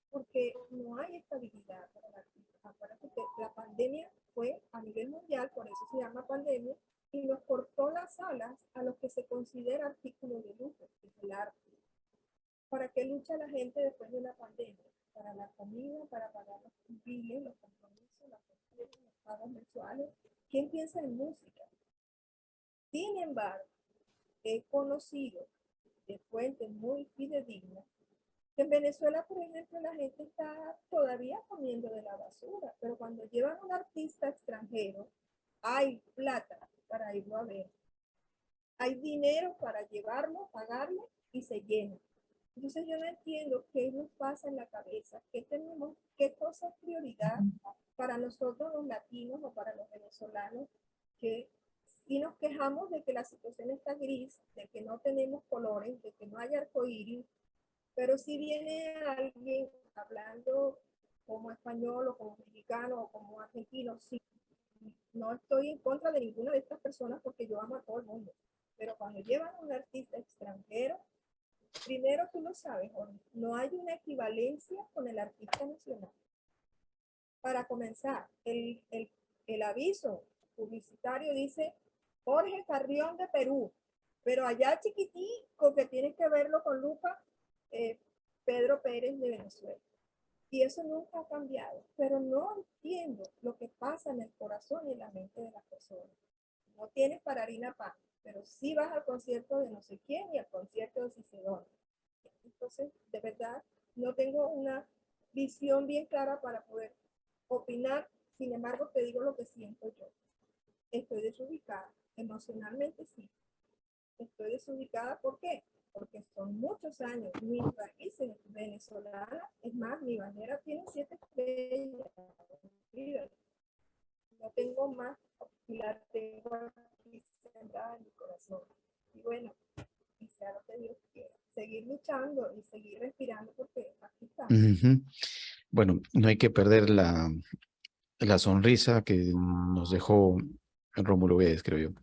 porque no hay estabilidad para la artista. Acuérdate que la pandemia fue a nivel mundial, por eso se llama pandemia, y nos cortó las alas a lo que se considera artículo de lujo, que es el arte. ¿Para qué lucha la gente después de la pandemia? Para la comida, para pagar los biles, los compromisos, los pagos mensuales. ¿Quién piensa en música? Sin embargo, he conocido de fuentes muy fidedignas que en Venezuela, por ejemplo, la gente está todavía comiendo de la basura, pero cuando llevan a un artista extranjero, hay plata para irlo a ver. Hay dinero para llevarlo, pagarle y se llena. Entonces yo no entiendo qué nos pasa en la cabeza, qué cosa es prioridad para nosotros los latinos o para los venezolanos, que si nos quejamos de que la situación está gris, de que no tenemos colores, de que no hay arcoíris, pero si viene alguien hablando como español o como mexicano o como argentino, sí, no estoy en contra de ninguna de estas personas porque yo amo a todo el mundo, pero cuando llevan a un artista extranjero, primero tú lo sabes, Jorge, no hay una equivalencia con el artista nacional. Para comenzar, el aviso publicitario dice Jorge Carrión de Perú, pero allá chiquitico que tienes que verlo con lupa, Pedro Pérez de Venezuela. Y eso nunca ha cambiado, pero no entiendo lo que pasa en el corazón y en la mente de las personas. No tienes para harina pan, pero sí vas al concierto de no sé quién y al concierto de Cicerón. Entonces, de verdad, no tengo una visión bien clara para poder opinar. Sin embargo, te digo lo que siento yo. Estoy desubicada, emocionalmente sí. Estoy desubicada, ¿por qué? Porque son muchos años. Mis raíces venezolanas, es más, mi bandera tiene 7 estrellas. No tengo más, la tengo aquí sentada en mi corazón. Y bueno, y sea lo que Dios quiera. Seguir luchando y seguir respirando porque aquí estamos. Bueno, no hay que perder la sonrisa que nos dejó Rómulo Guedes, creo yo.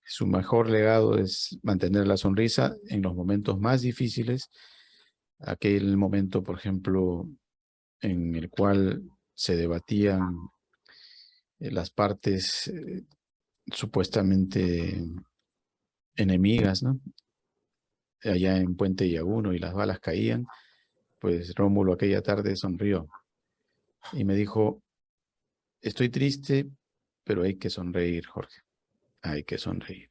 Su mejor legado es mantener la sonrisa en los momentos más difíciles. Aquel momento, por ejemplo, en el cual se debatían las partes supuestamente enemigas, ¿no? Allá en Puente Llaguno, y las balas caían, pues Rómulo aquella tarde sonrió y me dijo, estoy triste, pero hay que sonreír, Jorge. Hay que sonreír.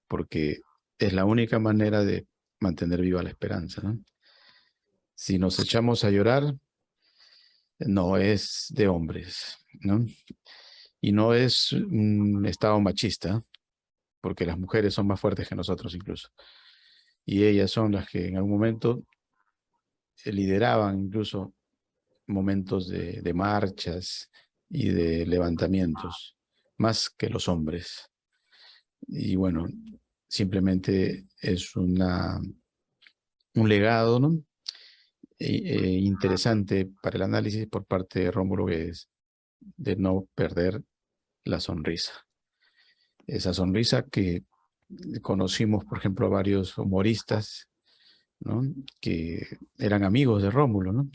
Porque es la única manera de mantener viva la esperanza, ¿no? Si nos echamos a llorar, no es de hombres, ¿no? Y no es un estado machista, porque las mujeres son más fuertes que nosotros incluso. Y ellas son las que en algún momento lideraban incluso momentos de marchas y de levantamientos, más que los hombres. Y bueno, simplemente es un legado, ¿no? Interesante para el análisis por parte de Rómulo Guedes, de no perder la sonrisa. Esa sonrisa que conocimos, por ejemplo, a varios humoristas, ¿no? Que eran amigos de Rómulo, ¿no?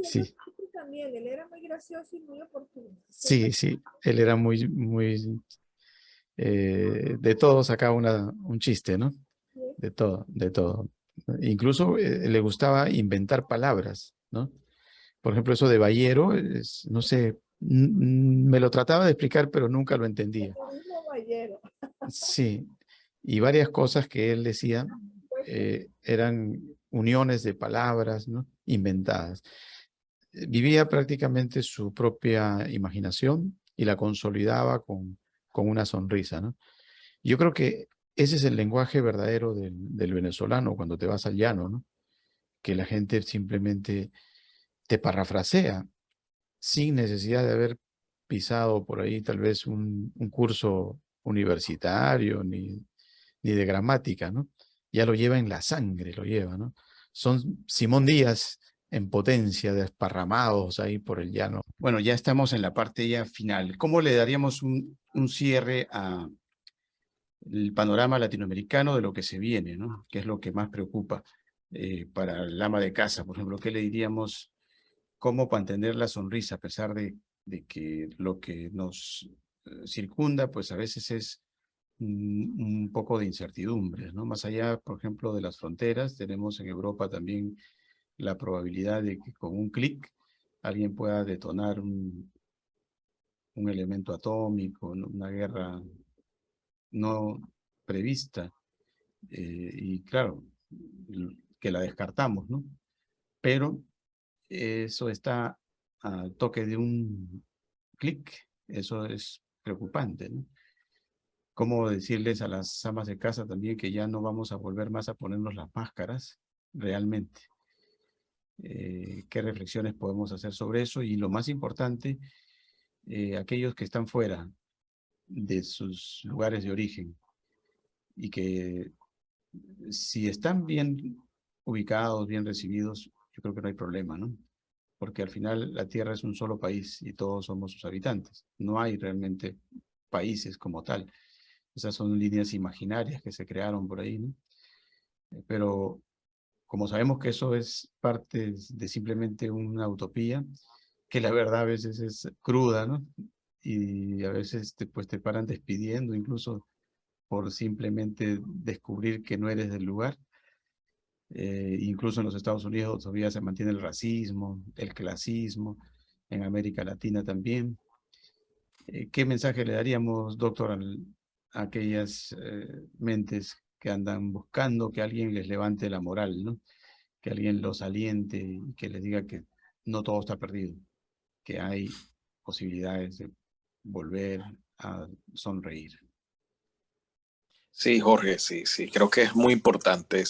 Sí, También, él era muy gracioso y muy oportuno. sí, sí, él era muy, de todo sacaba un chiste, ¿no? De todo, de todo. Incluso le gustaba inventar palabras, ¿no? Por ejemplo, eso de ballero, no sé, me lo trataba de explicar, pero nunca lo entendía. Turismo ballero. Sí, y varias cosas que él decía eran uniones de palabras, ¿no? Inventadas. Vivía prácticamente su propia imaginación y la consolidaba con una sonrisa, ¿no? Yo creo que ese es el lenguaje verdadero del venezolano cuando te vas al llano, ¿no? Que la gente simplemente te parafrasea sin necesidad de haber pisado por ahí tal vez un curso universitario ni de gramática, ¿no? Ya lo lleva en la sangre, lo lleva, ¿no? Son Simón Díaz en potencia, desparramados ahí por el llano. Bueno, ya estamos en la parte ya final. ¿Cómo le daríamos un cierre al panorama latinoamericano de lo que se viene, ¿no? ¿Qué es lo que más preocupa para el ama de casa? Por ejemplo, ¿qué le diríamos? ¿Cómo mantener la sonrisa a pesar de que lo que nos circunda, pues a veces es un poco de incertidumbres, ¿no? Más allá, por ejemplo, de las fronteras, tenemos en Europa también la probabilidad de que con un clic alguien pueda detonar un elemento atómico, ¿no? Una guerra no prevista, y claro, que la descartamos, ¿no? Pero eso está al toque de un clic, eso es preocupante, ¿no? ¿Cómo decirles a las amas de casa también que ya no vamos a volver más a ponernos las máscaras realmente? ¿Qué reflexiones podemos hacer sobre eso? Y lo más importante, aquellos que están fuera de sus lugares de origen y que si están bien ubicados, bien recibidos, yo creo que no hay problema, ¿no? Porque al final la Tierra es un solo país y todos somos sus habitantes. No hay realmente países como tal. Esas son líneas imaginarias que se crearon por ahí, ¿no? Pero como sabemos que eso es parte de simplemente una utopía, que la verdad a veces es cruda, ¿no? Y a veces pues te paran despidiendo incluso por simplemente descubrir que no eres del lugar. Incluso en los Estados Unidos todavía se mantiene el racismo, el clasismo, en América Latina también. ¿Qué mensaje le daríamos, doctor, a aquellas mentes que andan buscando que alguien les levante la moral, ¿no? Que alguien los aliente y que les diga que no todo está perdido, que hay posibilidades de volver a sonreír? Sí, Jorge, sí, sí. Creo que es muy importante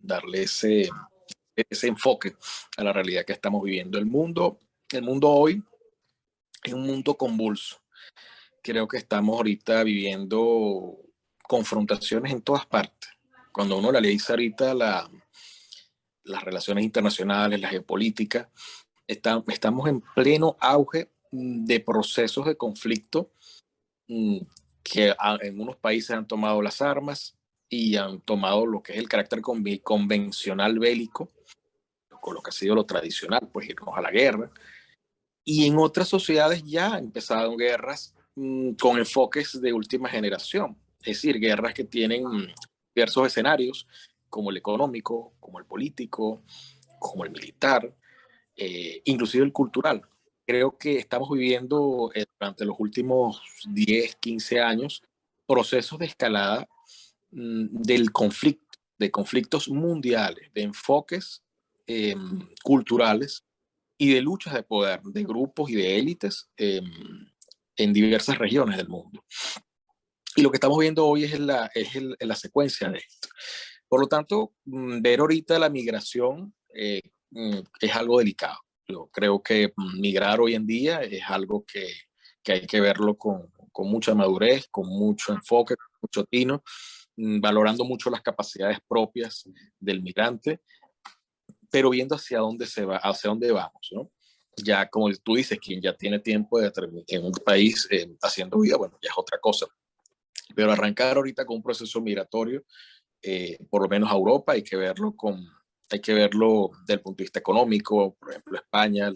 darle ese enfoque a la realidad que estamos viviendo. El mundo hoy es un mundo convulso. Creo que estamos ahorita viviendo confrontaciones en todas partes. Cuando uno analiza ahorita las relaciones internacionales, la geopolítica, estamos en pleno auge de procesos de conflicto que en unos países han tomado las armas y han tomado lo que es el carácter convencional bélico, con lo que ha sido lo tradicional, pues irnos a la guerra. Y en otras sociedades ya han empezado guerras con enfoques de última generación, es decir, guerras que tienen diversos escenarios, como el económico, como el político, como el militar, inclusive el cultural. Creo que estamos viviendo durante los últimos 10, 15 años procesos de escalada del conflicto, de conflictos mundiales, de enfoques culturales y de luchas de poder de grupos y de élites en diversas regiones del mundo. Y lo que estamos viendo hoy es la secuencia de esto. Por lo tanto, ver ahorita la migración es algo delicado. Yo creo que migrar hoy en día es algo que hay que verlo con mucha madurez, con mucho enfoque, con mucho tino, valorando mucho las capacidades propias del migrante, pero viendo hacia dónde se va, hacia dónde vamos, ¿no? Ya como tú dices, quien ya tiene tiempo en un país haciendo vida, bueno, ya es otra cosa. Pero arrancar ahorita con un proceso migratorio, por lo menos a Europa, hay que verlo desde el punto de vista económico. Por ejemplo, España,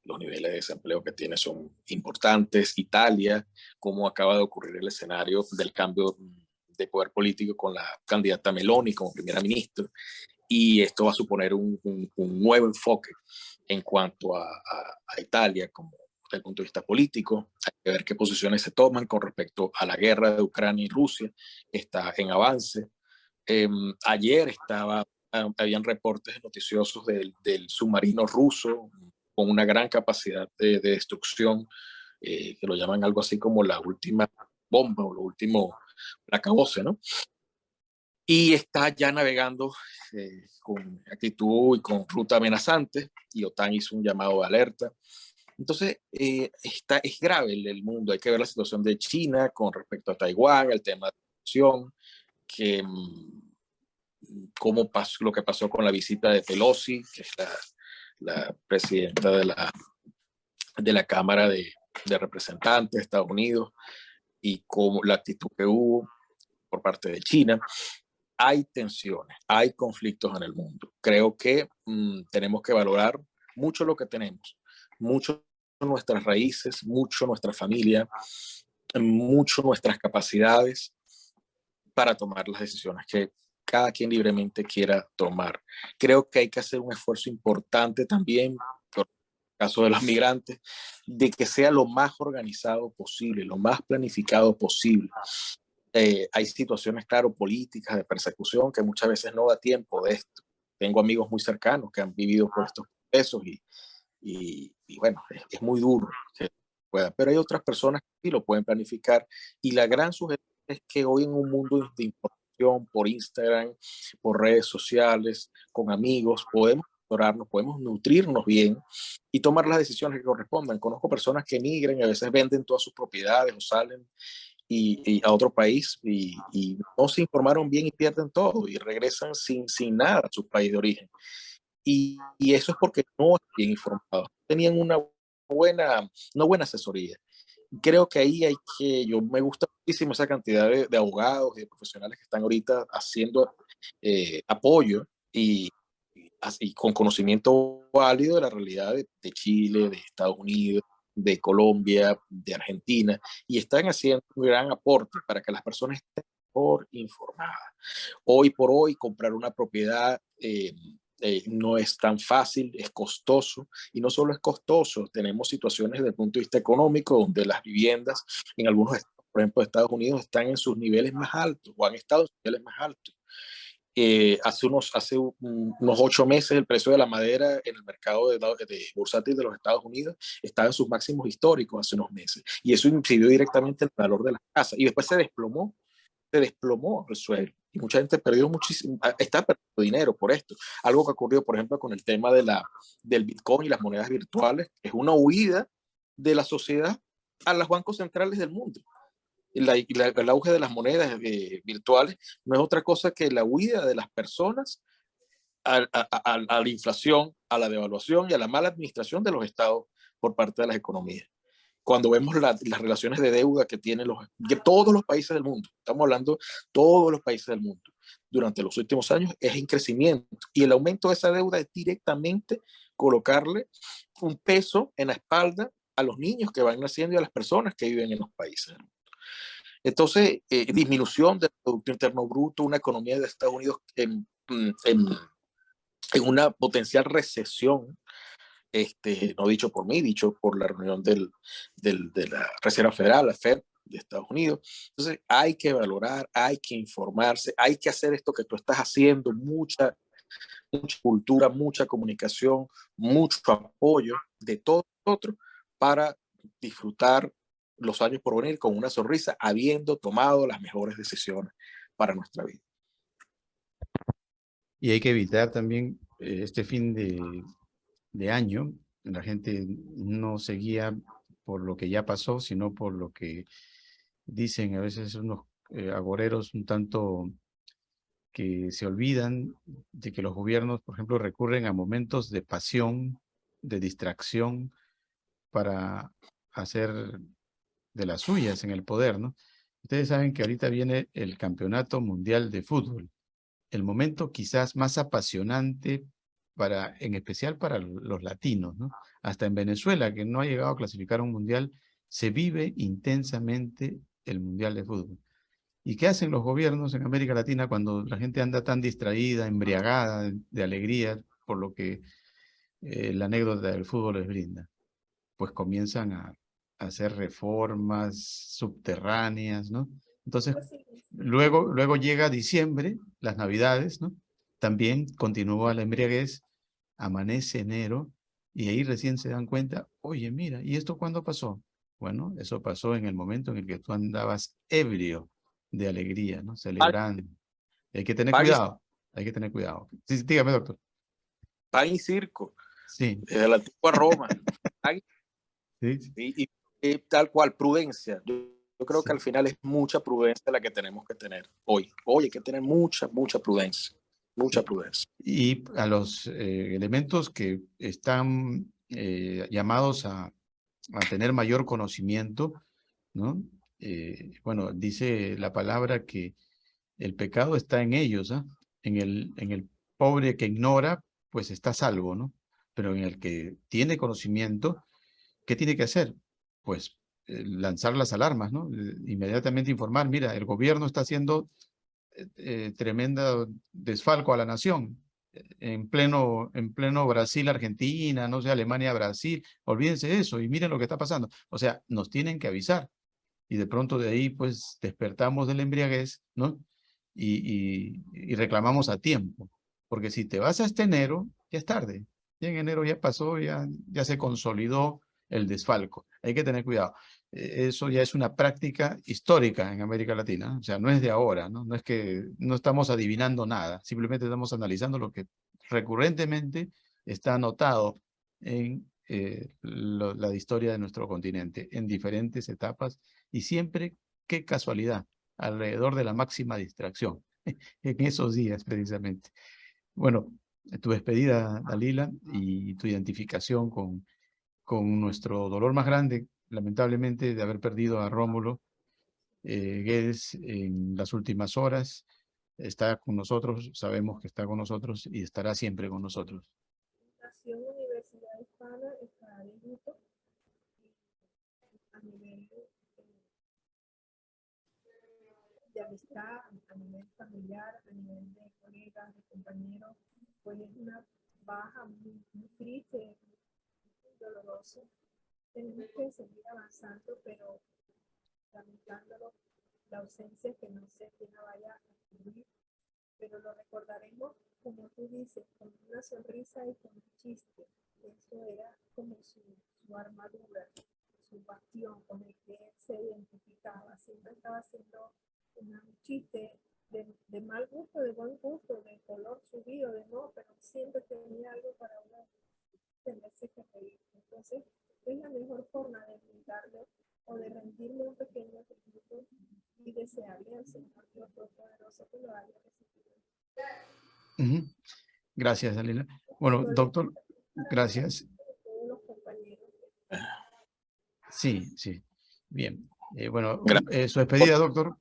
los niveles de desempleo que tiene son importantes. Italia, cómo acaba de ocurrir el escenario del cambio de poder político con la candidata Meloni como primera ministra. Y esto va a suponer un nuevo enfoque en cuanto a Italia como desde el punto de vista político. Hay que ver qué posiciones se toman con respecto a la guerra de Ucrania y Rusia, que está en avance. Ayer habían reportes noticiosos del submarino ruso con una gran capacidad de destrucción, que lo llaman algo así como la última bomba o lo último acabose, ¿no? Y está ya navegando con actitud y con ruta amenazante, y OTAN hizo un llamado de alerta. Entonces, es grave el mundo. Hay que ver la situación de China con respecto a Taiwán, el tema de la acción, que lo que pasó con la visita de Pelosi, que es la presidenta de la Cámara de Representantes de Estados Unidos, y cómo la actitud que hubo por parte de China. Hay tensiones, hay conflictos en el mundo. Creo que tenemos que valorar mucho lo que tenemos, mucho nuestras raíces, mucho nuestra familia, mucho nuestras capacidades para tomar las decisiones que cada quien libremente quiera tomar. Creo que hay que hacer un esfuerzo importante también, por el caso de los migrantes, de que sea lo más organizado posible, lo más planificado posible. Hay situaciones, claro, políticas de persecución que muchas veces no da tiempo de esto. Tengo amigos muy cercanos que han vivido por estos procesos y bueno, es muy duro que pueda, pero hay otras personas que sí lo pueden planificar, y la gran sugerencia es que hoy en un mundo de información por Instagram, por redes sociales, con amigos, podemos explorarnos, podemos nutrirnos bien y tomar las decisiones que correspondan. Conozco personas que emigran y a veces venden todas sus propiedades o salen y a otro país y no se informaron bien y pierden todo y regresan sin nada a su país de origen. Y eso es porque no están bien informados, tenían una buena asesoría. Creo que ahí me gusta muchísimo esa cantidad de abogados y de profesionales que están ahorita haciendo apoyo y con conocimiento válido de la realidad de Chile, de Estados Unidos, de Colombia, de Argentina, y están haciendo un gran aporte para que las personas estén mejor informadas. Hoy por hoy, comprar una propiedad no es tan fácil, es costoso, y no solo es costoso, tenemos situaciones desde el punto de vista económico donde las viviendas en algunos estados, por ejemplo, Estados Unidos, están en sus niveles más altos o han estado en sus niveles más altos. Hace unos 8 meses el precio de la madera en el mercado de bursátil de los Estados Unidos estaba en sus máximos históricos hace unos meses, y eso incidió directamente en el valor de las casas, y después se desplomó el suelo, y mucha gente perdió muchísimo, está perdiendo dinero por esto. Algo que ocurrió, por ejemplo, con el tema del Bitcoin y las monedas virtuales, es una huida de la sociedad a los bancos centrales del mundo. El auge de las monedas virtuales no es otra cosa que la huida de las personas a la inflación, a la devaluación y a la mala administración de los estados por parte de las economías. Cuando vemos las relaciones de deuda que tienen todos los países del mundo, estamos hablando todos los países del mundo, durante los últimos años es en crecimiento, y el aumento de esa deuda es directamente colocarle un peso en la espalda a los niños que van naciendo y a las personas que viven en los países del mundo. Entonces, disminución del Producto Interno Bruto, una economía de Estados Unidos en una potencial recesión, no dicho por mí, dicho por la reunión de la Reserva Federal, la Fed de Estados Unidos. Entonces hay que valorar, hay que informarse, hay que hacer esto que tú estás haciendo, mucha mucha cultura, mucha comunicación, mucho apoyo de todos nosotros para disfrutar los años por venir con una sonrisa, habiendo tomado las mejores decisiones para nuestra vida. Y hay que evitar también este fin de año, la gente no se guía por lo que ya pasó, sino por lo que dicen a veces unos agoreros un tanto que se olvidan de que los gobiernos, por ejemplo, recurren a momentos de pasión, de distracción, para hacer de las suyas en el poder, ¿no? Ustedes saben que ahorita viene el Campeonato Mundial de Fútbol, el momento quizás más apasionante en especial para los latinos, ¿no? Hasta en Venezuela, que no ha llegado a clasificar a un mundial, se vive intensamente el Mundial de Fútbol. ¿Y qué hacen los gobiernos en América Latina cuando la gente anda tan distraída, embriagada de alegría por lo que la anécdota del fútbol les brinda? Pues comienzan a hacer reformas subterráneas, ¿no? Entonces, luego llega diciembre, las Navidades, ¿no? También continúa la embriaguez, amanece enero, y ahí recién se dan cuenta, oye, mira, ¿y esto cuándo pasó? Bueno, eso pasó en el momento en el que tú andabas ebrio de alegría, ¿no? Celebrando. Hay que tener cuidado, hay que tener cuidado. Sí, dígame, doctor. Pan y circo, Sí. desde la antigua Roma. Sí. Y tal cual, prudencia. Yo creo que al final es mucha prudencia la que tenemos que tener hoy. Hoy hay que tener mucha prudencia. Mucha prudencia. Y a los elementos que están llamados a tener mayor conocimiento, ¿no? Bueno, dice la palabra que el pecado está en ellos, ¿eh? En el pobre que ignora, pues está salvo, ¿no? Pero en el que tiene conocimiento, ¿qué tiene que hacer? Pues lanzar las alarmas, ¿no? Inmediatamente informar, mira, el gobierno está haciendo tremenda desfalco a la nación. En pleno Brasil, Argentina, no sé, Alemania, Brasil, olvídense de eso y miren lo que está pasando. O sea, nos tienen que avisar. Y de pronto de ahí, pues, despertamos de la embriaguez, ¿no? Y reclamamos a tiempo. Porque si te vas hasta enero, ya es tarde. Ya en enero ya pasó, ya se consolidó el desfalco. Hay que tener cuidado. Eso ya es una práctica histórica en América Latina. O sea, no es de ahora, ¿no? No es que no estamos adivinando nada. Simplemente estamos analizando lo que recurrentemente está anotado en la historia de nuestro continente, en diferentes etapas. Y siempre, qué casualidad, alrededor de la máxima distracción, en esos días precisamente. Bueno, tu despedida, Dalila, y tu identificación con nuestro dolor más grande, lamentablemente, de haber perdido a Rómulo Guedes en las últimas horas. Está con nosotros, sabemos que está con nosotros y estará siempre con nosotros. Nació en Universidad Hispana, está de luto a nivel de amistad, a nivel familiar, a nivel de colegas, de compañeros. Pues es una baja muy triste, muy dolorosa. Tenemos que seguir avanzando, pero lamentándolo, la ausencia que no sé quién la vaya a cubrir, pero lo recordaremos, como tú dices, con una sonrisa y con un chiste. Eso era como su armadura, su bastión con el que él se identificaba. Siempre estaba haciendo un chiste de mal gusto, de buen gusto, de color subido, de no, pero siempre tenía algo para uno tenerse que reír. Entonces, es la mejor forma de brindarle o de rendirle un pequeño tributo y desearle al Señor Dios Todopoderoso que lo haya recibido. Gracias, Dalila. Bueno, doctor, gracias. Sí. Bien. Bueno, su despedida, doctor.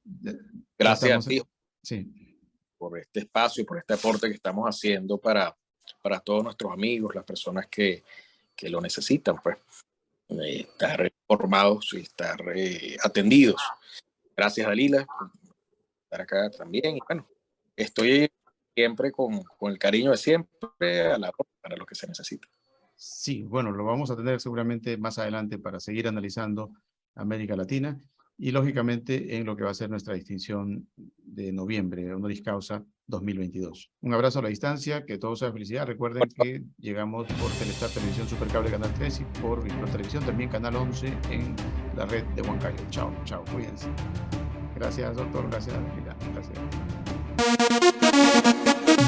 Gracias a ti. Sí. Por este espacio, por este aporte que estamos haciendo para todos nuestros amigos, las personas que lo necesitan, pues, estar informados y estar atendidos. Gracias, Dalila, por estar acá también. Y bueno, estoy siempre con el cariño de siempre a la hora para lo que se necesita. Sí, bueno, lo vamos a tener seguramente más adelante para seguir analizando América Latina. y lógicamente en lo que va a ser nuestra distinción de noviembre, honoris causa 2022. Un abrazo a la distancia, que todo sea felicidad. Recuerden que llegamos por Telestar Televisión Supercable Canal 3 y por Virtual Televisión, también Canal 11 en la red de Huancayo. Chao, chao, cuídense. Gracias, doctor, gracias, Lila, gracias.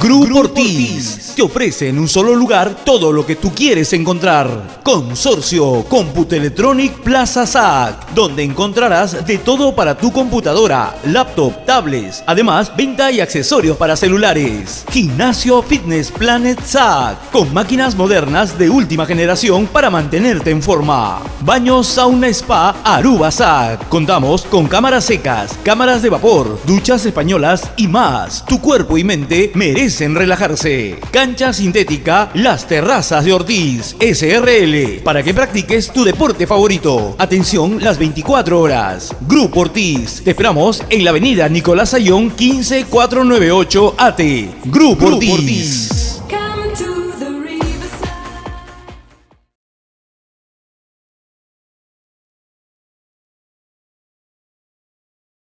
Grupo Ortiz te ofrece en un solo lugar todo lo que tú quieres encontrar. Consorcio Computelectronic Plaza SAC, donde encontrarás de todo para tu computadora, laptop, tablets, además venta y accesorios para celulares. Gimnasio Fitness Planet SAC, con máquinas modernas de última generación para mantenerte en forma. Baño Sauna Spa Aruba SAC. Contamos con cámaras secas, cámaras de vapor, duchas españolas y más. Tu cuerpo y mente merecen relajarse. Cancha sintética Las Terrazas de Ortiz SRL, para que practiques tu deporte favorito. Atención las 24 horas. Grupo Ortiz, te esperamos en la avenida Nicolás Ayón 15498 AT. Grupo Ortiz.